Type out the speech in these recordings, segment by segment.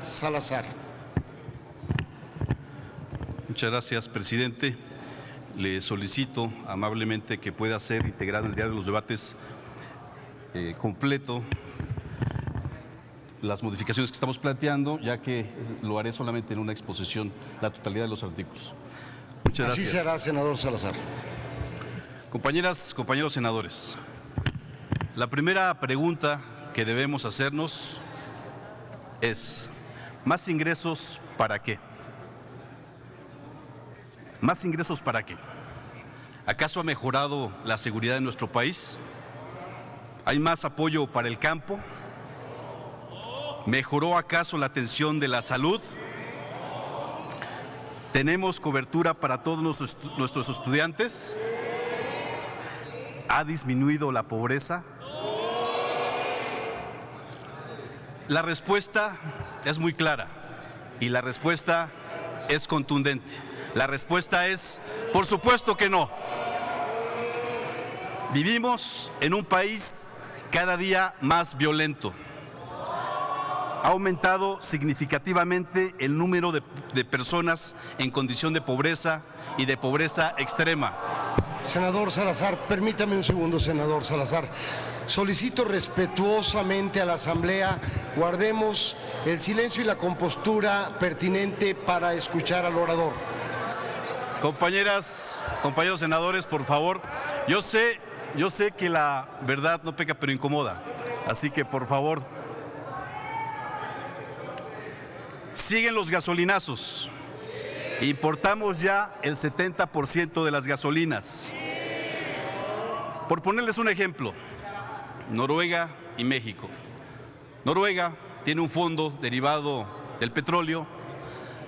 Salazar. Muchas gracias, presidente. Le solicito amablemente que pueda ser integrado en el diario de los debates completo las modificaciones que estamos planteando, ya que lo haré solamente en una exposición, la totalidad de los artículos. Muchas gracias. Así será, senador Salazar. Compañeras, compañeros senadores, la primera pregunta que debemos hacernos es: ¿más ingresos para qué? ¿Más ingresos para qué? ¿Acaso ha mejorado la seguridad de nuestro país? ¿Hay más apoyo para el campo? ¿Mejoró acaso la atención de la salud? ¿Tenemos cobertura para todos nuestros estudiantes? ¿Ha disminuido la pobreza? La respuesta es muy clara y la respuesta es contundente. La respuesta es, por supuesto que no. Vivimos en un país cada día más violento. Ha aumentado significativamente el número de personas en condición de pobreza y de pobreza extrema. Senador Salazar, permítame un segundo, senador Salazar. Solicito respetuosamente a la Asamblea, guardemos el silencio y la compostura pertinente para escuchar al orador. Compañeras, compañeros senadores, por favor, yo sé que la verdad no peca pero incomoda, así que por favor. Siguen los gasolinazos. Importamos ya el 70% de las gasolinas. Por ponerles un ejemplo, Noruega y México. Noruega tiene un fondo derivado del petróleo,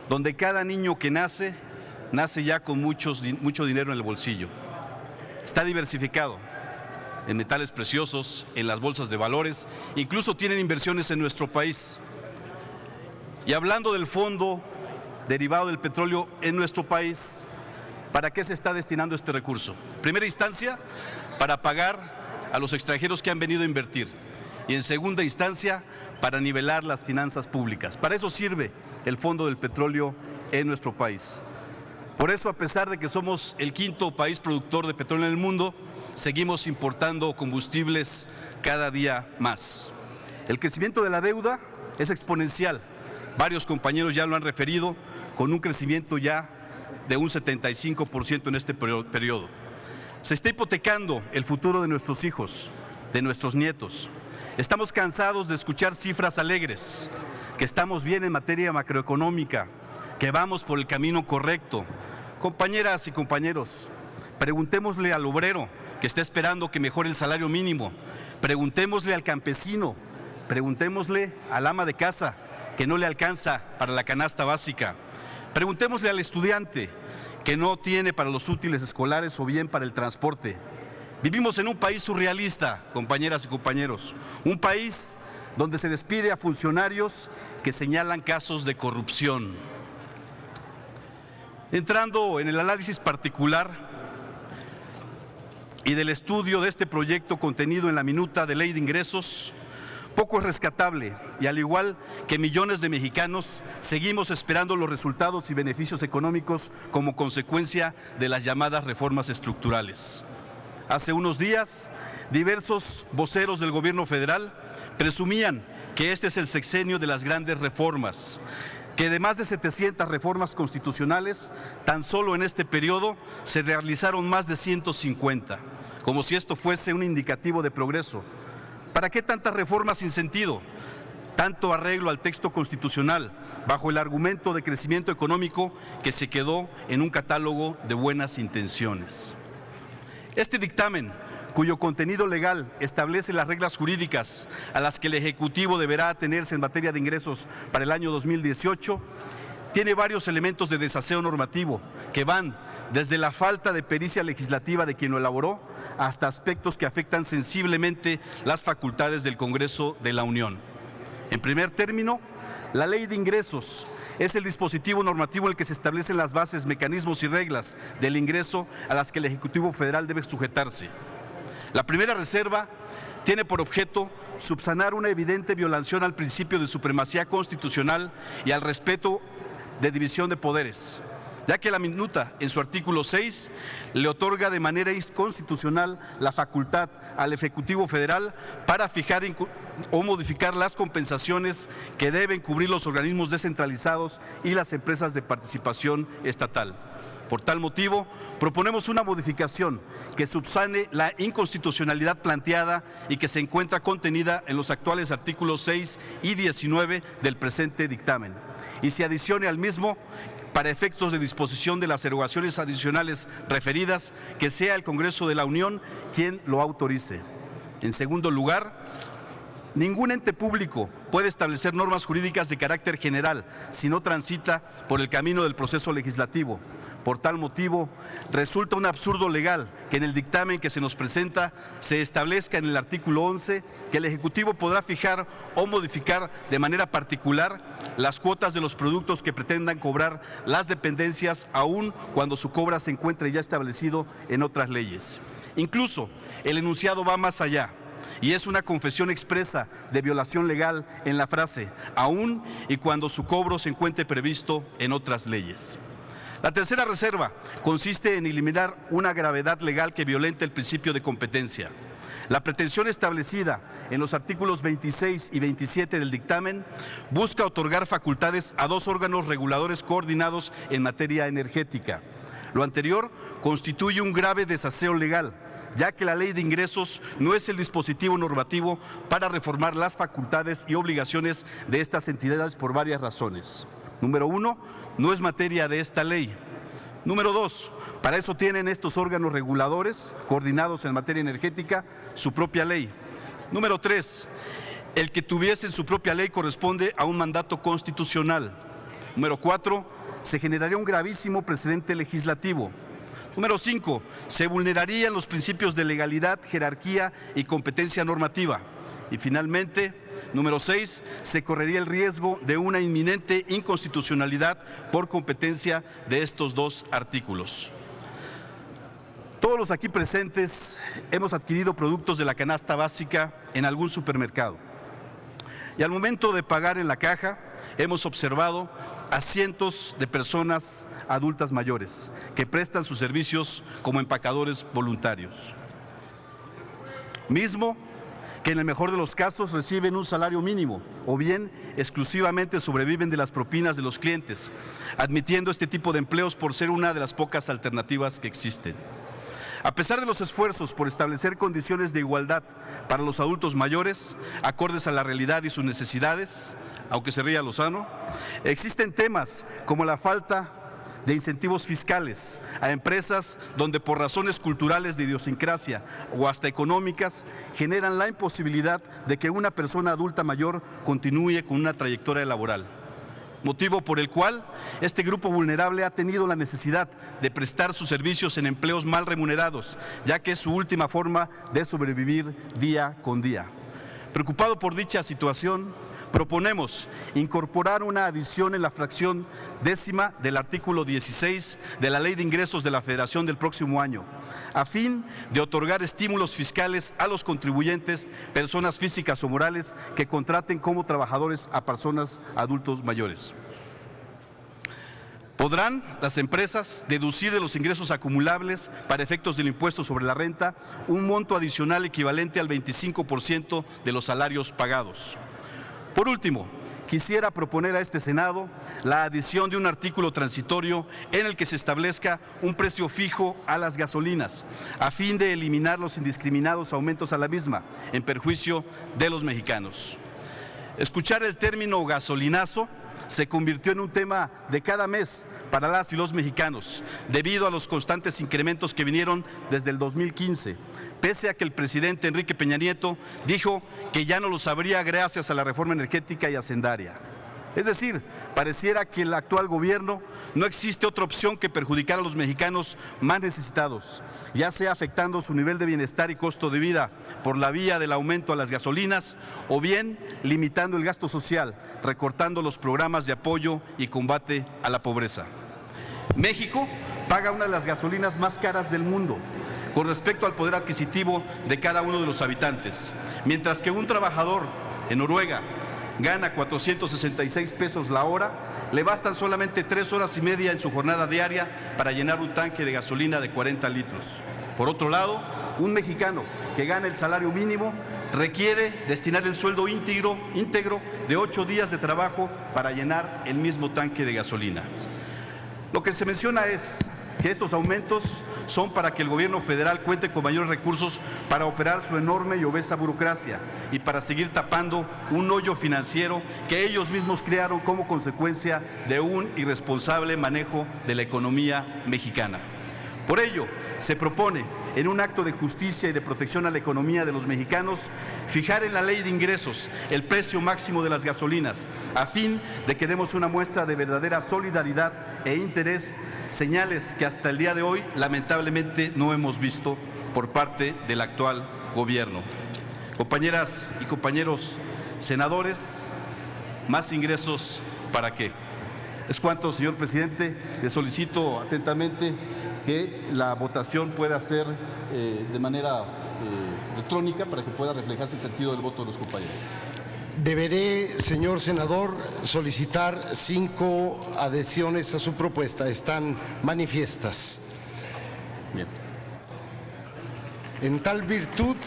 donde cada niño que nace ya con mucho dinero en el bolsillo. Está diversificado en metales preciosos, en las bolsas de valores, incluso tienen inversiones en nuestro país. Y hablando del fondo derivado del petróleo en nuestro país, ¿para qué se está destinando este recurso? En primera instancia, para pagar a los extranjeros que han venido a invertir. Y en segunda instancia, para nivelar las finanzas públicas. Para eso sirve el fondo del petróleo en nuestro país. Por eso, a pesar de que somos el quinto país productor de petróleo en el mundo, seguimos importando combustibles cada día más. El crecimiento de la deuda es exponencial. Varios compañeros ya lo han referido, con un crecimiento ya de un 75% en este periodo. Se está hipotecando el futuro de nuestros hijos, de nuestros nietos. Estamos cansados de escuchar cifras alegres, que estamos bien en materia macroeconómica, que vamos por el camino correcto. Compañeras y compañeros, preguntémosle al obrero que está esperando que mejore el salario mínimo, preguntémosle al campesino, preguntémosle al ama de casa que no le alcanza para la canasta básica. Preguntémosle al estudiante que no tiene para los útiles escolares o bien para el transporte. Vivimos en un país surrealista, compañeras y compañeros, un país donde se despide a funcionarios que señalan casos de corrupción. Entrando en el análisis particular y del estudio de este proyecto contenido en la minuta de Ley de Ingresos, poco es rescatable y al igual que millones de mexicanos, seguimos esperando los resultados y beneficios económicos como consecuencia de las llamadas reformas estructurales. Hace unos días, diversos voceros del gobierno federal presumían que este es el sexenio de las grandes reformas, que de más de 700 reformas constitucionales, tan solo en este periodo se realizaron más de 150, como si esto fuese un indicativo de progreso. ¿Para qué tantas reformas sin sentido? Tanto arreglo al texto constitucional bajo el argumento de crecimiento económico que se quedó en un catálogo de buenas intenciones. Este dictamen, cuyo contenido legal establece las reglas jurídicas a las que el Ejecutivo deberá atenerse en materia de ingresos para el año 2018, tiene varios elementos de desaseo normativo que van desde la falta de pericia legislativa de quien lo elaboró hasta aspectos que afectan sensiblemente las facultades del Congreso de la Unión. En primer término, la Ley de Ingresos es el dispositivo normativo en el que se establecen las bases, mecanismos y reglas del ingreso a las que el Ejecutivo Federal debe sujetarse. La primera reserva tiene por objeto subsanar una evidente violación al principio de supremacía constitucional y al respeto de división de poderes, ya que la minuta en su artículo 6 le otorga de manera inconstitucional la facultad al Ejecutivo Federal para fijar o modificar las compensaciones que deben cubrir los organismos descentralizados y las empresas de participación estatal. Por tal motivo, proponemos una modificación que subsane la inconstitucionalidad planteada y que se encuentra contenida en los actuales artículos 6 y 19 del presente dictamen, y se adicione al mismo para efectos de disposición de las erogaciones adicionales referidas, que sea el Congreso de la Unión quien lo autorice. En segundo lugar, ningún ente público puede establecer normas jurídicas de carácter general si no transita por el camino del proceso legislativo. Por tal motivo, resulta un absurdo legal que en el dictamen que se nos presenta se establezca en el artículo 11 que el Ejecutivo podrá fijar o modificar de manera particular las cuotas de los productos que pretendan cobrar las dependencias, aun cuando su cobro se encuentre ya establecido en otras leyes. Incluso, el enunciado va más allá y es una confesión expresa de violación legal en la frase, aun y cuando su cobro se encuentre previsto en otras leyes. La tercera reserva consiste en eliminar una gravedad legal que violenta el principio de competencia. La pretensión establecida en los artículos 26 y 27 del dictamen busca otorgar facultades a dos órganos reguladores coordinados en materia energética. Lo anterior constituye un grave desaseo legal, ya que la Ley de Ingresos no es el dispositivo normativo para reformar las facultades y obligaciones de estas entidades por varias razones. Número 1, no es materia de esta ley. Número 2, para eso tienen estos órganos reguladores coordinados en materia energética su propia ley. Número 3, el que tuviesen su propia ley corresponde a un mandato constitucional. Número 4, se generaría un gravísimo precedente legislativo. Número 5, se vulnerarían los principios de legalidad, jerarquía y competencia normativa. Y finalmente, número 6, se correría el riesgo de una inminente inconstitucionalidad por competencia de estos dos artículos. Todos los aquí presentes hemos adquirido productos de la canasta básica en algún supermercado. Y al momento de pagar en la caja, hemos observado a cientos de personas adultas mayores que prestan sus servicios como empacadores voluntarios. Mismo que en el mejor de los casos reciben un salario mínimo o bien exclusivamente sobreviven de las propinas de los clientes, admitiendo este tipo de empleos por ser una de las pocas alternativas que existen. A pesar de los esfuerzos por establecer condiciones de igualdad para los adultos mayores, acordes a la realidad y sus necesidades, aunque se ría Lozano, existen temas como la falta de incentivos fiscales a empresas donde por razones culturales de idiosincrasia o hasta económicas generan la imposibilidad de que una persona adulta mayor continúe con una trayectoria laboral. Motivo por el cual este grupo vulnerable ha tenido la necesidad de prestar sus servicios en empleos mal remunerados, ya que es su última forma de sobrevivir día con día. Preocupado por dicha situación, proponemos incorporar una adición en la fracción 10ª del artículo 16 de la Ley de Ingresos de la Federación del próximo año, a fin de otorgar estímulos fiscales a los contribuyentes, personas físicas o morales, que contraten como trabajadores a personas adultos mayores. Podrán las empresas deducir de los ingresos acumulables para efectos del impuesto sobre la renta un monto adicional equivalente al 25% de los salarios pagados. Por último, quisiera proponer a este Senado la adición de un artículo transitorio en el que se establezca un precio fijo a las gasolinas, a fin de eliminar los indiscriminados aumentos a la misma, en perjuicio de los mexicanos. Escuchar el término gasolinazo se convirtió en un tema de cada mes para las y los mexicanos, debido a los constantes incrementos que vinieron desde el 2015. Pese a que el presidente Enrique Peña Nieto dijo que ya no lo sabría gracias a la reforma energética y hacendaria. Es decir, pareciera que el actual gobierno no existe otra opción que perjudicar a los mexicanos más necesitados, ya sea afectando su nivel de bienestar y costo de vida por la vía del aumento a las gasolinas, o bien limitando el gasto social, recortando los programas de apoyo y combate a la pobreza. México paga una de las gasolinas más caras del mundo, con respecto al poder adquisitivo de cada uno de los habitantes. Mientras que un trabajador en Noruega gana 466 pesos la hora, le bastan solamente 3 horas y media en su jornada diaria para llenar un tanque de gasolina de 40 litros. Por otro lado, un mexicano que gana el salario mínimo requiere destinar el sueldo íntegro de 8 días de trabajo para llenar el mismo tanque de gasolina. Lo que se menciona es que estos aumentos son para que el gobierno federal cuente con mayores recursos para operar su enorme y obesa burocracia y para seguir tapando un hoyo financiero que ellos mismos crearon como consecuencia de un irresponsable manejo de la economía mexicana. Por ello, se propone, en un acto de justicia y de protección a la economía de los mexicanos, fijar en la ley de ingresos el precio máximo de las gasolinas, a fin de que demos una muestra de verdadera solidaridad e interés, señales que hasta el día de hoy lamentablemente no hemos visto por parte del actual gobierno. Compañeras y compañeros senadores, ¿más ingresos para qué? Es cuanto, señor presidente. Le solicito atentamente que la votación pueda ser de manera electrónica para que pueda reflejarse el sentido del voto de los compañeros. Deberé, señor senador, solicitar 5 adhesiones a su propuesta. Están manifiestas. Bien. En tal virtud,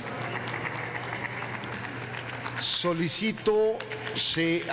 solicito se